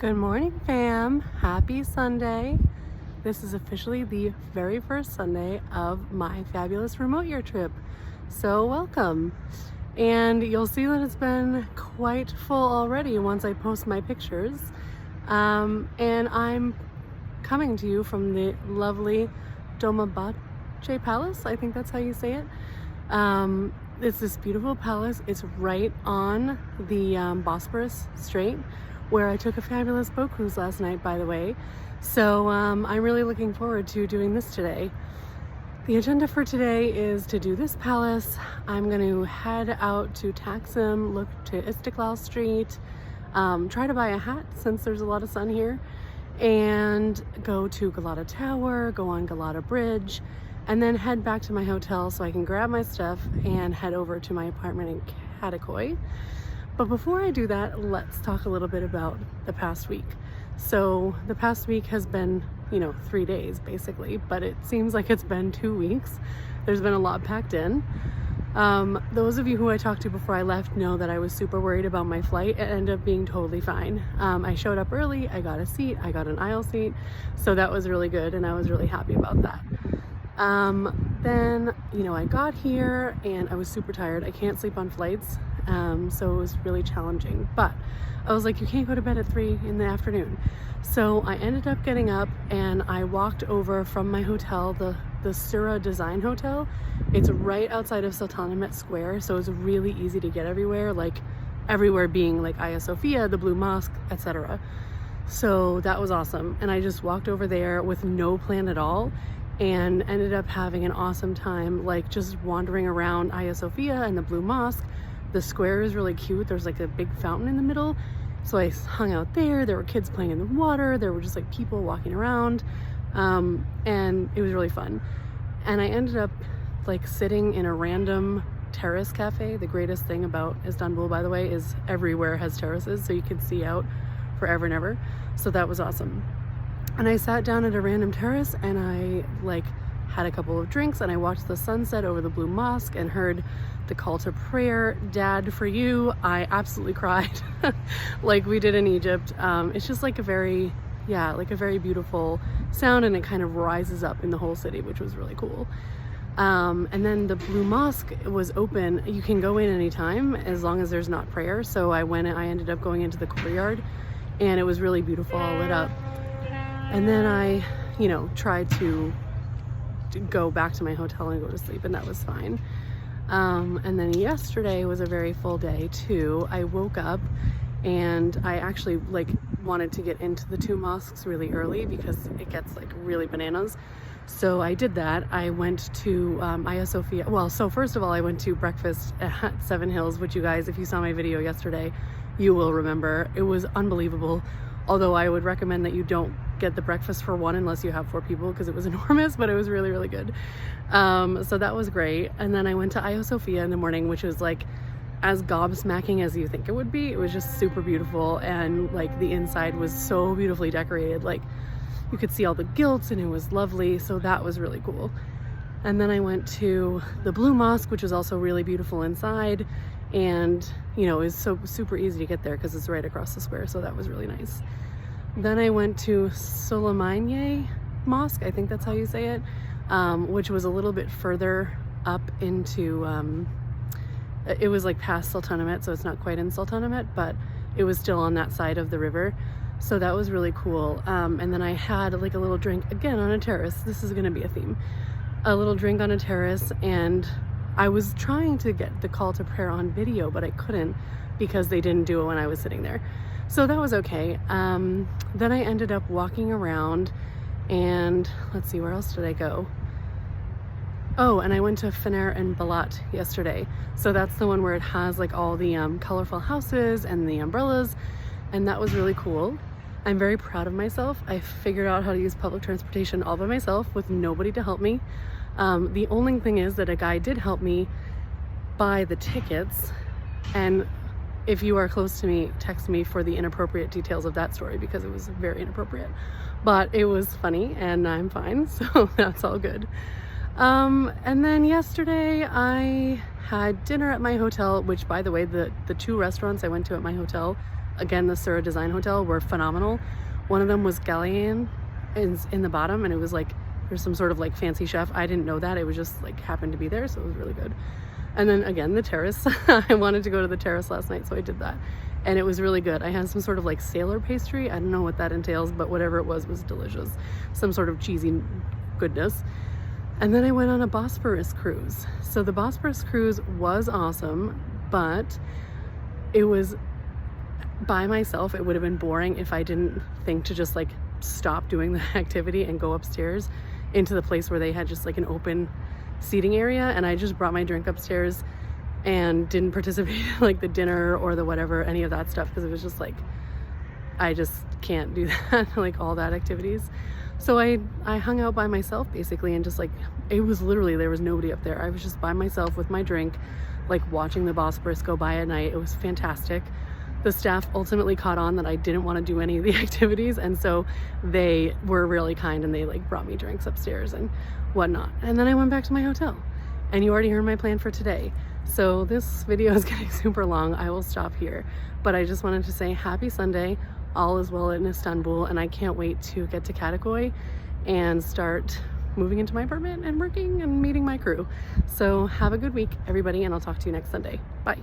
Good morning, fam. Happy Sunday. This is officially the very first Sunday of my fabulous remote year trip. So welcome. And you'll see that it's been quite full already once I post my pictures. And I'm coming to you from the lovely Dolmabahce Palace. I think that's how you say it. It's this beautiful palace. It's right on the Bosporus Strait, where I took a fabulous boat cruise last night, by the way. So I'm really looking forward to doing this today. The agenda for today is to do this palace. I'm going to head out to Taksim, look to Istiklal Street, try to buy a hat since there's a lot of sun here, and go to Galata Tower, go on Galata Bridge, and then head back to my hotel so I can grab my stuff and head over to my apartment in Katakoi. But before I do that, let's talk a little bit about the past week. So the past week has been, 3 days basically, but it seems like it's been 2 weeks. There's been a lot packed in. Those of you who I talked to before I left know that I was super worried about my flight. It ended up being totally fine. I showed up early, I got a seat, I got an aisle seat, so that was really good and I was really happy about that. Then, I got here and I was super tired. I can't sleep on flights, so it was really challenging. But I was like, you can't go to bed at 3 in the afternoon. So I ended up getting up and I walked over from my hotel, the Sura Design Hotel. It's right outside of Sultanahmet Square, so it's really easy to get everywhere, like everywhere being like Hagia Sophia, the Blue Mosque, etc. So that was awesome. And I just walked over there with no plan at all, and ended up having an awesome time, like just wandering around Hagia Sophia and the Blue Mosque. The square is really cute. There's like a big fountain in the middle. So I hung out there. There were kids playing in the water. There were just like people walking around. And it was really fun. And I ended up like sitting in a random terrace cafe. The greatest thing about Istanbul, by the way, is everywhere has terraces, so you can see out forever and ever. So that was awesome. And I sat down at a random terrace and I had a couple of drinks and I watched the sunset over the Blue Mosque and heard the call to prayer, Dad, for you. I absolutely cried like we did in Egypt. It's just like a very beautiful sound, and it kind of rises up in the whole city, which was really cool. And then the Blue Mosque was open. You can go in anytime as long as there's not prayer. So I ended up going into the courtyard and it was really beautiful, all lit up. And then I, tried to go back to my hotel and go to sleep, and that was fine. And then yesterday was a very full day too. I woke up and I actually wanted to get into the two mosques really early because it gets really bananas. So I did that. I went to Hagia Sophia. Well, so first of all, I went to breakfast at Seven Hills, which you guys, if you saw my video yesterday, you will remember. It was unbelievable. Although I would recommend that you don't get the breakfast for one unless you have 4 people, because it was enormous, but it was really, really good. So that was great. And then I went to Hagia Sophia in the morning, which was as gobsmacking as you think it would be. It was just super beautiful, and the inside was so beautifully decorated. You could see all the gilts and it was lovely. So that was really cool. And then I went to the Blue Mosque, which was also really beautiful inside. And it was so super easy to get there because it's right across the square, so that was really nice. Then I went to Suleymaniye Mosque, I think that's how you say it, which was a little bit further up into, it was past Sultanahmet, so it's not quite in Sultanahmet, but it was still on that side of the river, so that was really cool. And then I had a little drink, again on a terrace. This is going to be a theme. A little drink on a terrace, and I was trying to get the call to prayer on video, but I couldn't because they didn't do it when I was sitting there. So that was okay. Then I ended up walking around, and let's see, where else did I go? Oh, and I went to Fener and Balat yesterday. So that's the one where it has all the colorful houses and the umbrellas, and that was really cool. I'm very proud of myself. I figured out how to use public transportation all by myself with nobody to help me. The only thing is that a guy did help me buy the tickets, and if you are close to me, text me for the inappropriate details of that story because it was very inappropriate, but it was funny and I'm fine, so that's all good. And then yesterday I had dinner at my hotel, which, by the way, the 2 restaurants I went to at my hotel again, the Sura Design Hotel, were phenomenal. One of them was Gallian in the bottom, and it was like, there's some sort of like fancy chef. I didn't know that. It was just like happened to be there, so it was really good. And then again, the terrace. I wanted to go to the terrace last night, so I did that. And it was really good. I had some sort of like sailor pastry. I don't know what that entails, but whatever it was delicious. Some sort of cheesy goodness. And then I went on a Bosporus cruise. So the Bosporus cruise was awesome, but it was by myself. It would have been boring if I didn't think to just like stop doing the activity and go upstairs into the place where they had just like an open seating area, and I just brought my drink upstairs and didn't participate in like the dinner or the whatever, any of that stuff, because it was just like, I just can't do that, like all that activities. So I hung out by myself basically, and just like, it was literally, there was nobody up there. I was just by myself with my drink, like watching the Bosporus go by at night. It was fantastic. The staff ultimately caught on that I didn't want to do any of the activities, and so they were really kind, and they like brought me drinks upstairs and whatnot. And then I went back to my hotel, and you already heard my plan for today. So this video is getting super long. I will stop here, but I just wanted to say happy Sunday. All is well in Istanbul, and I can't wait to get to Kadıköy and start moving into my apartment and working and meeting my crew. So have a good week, everybody, and I'll talk to you next Sunday. Bye.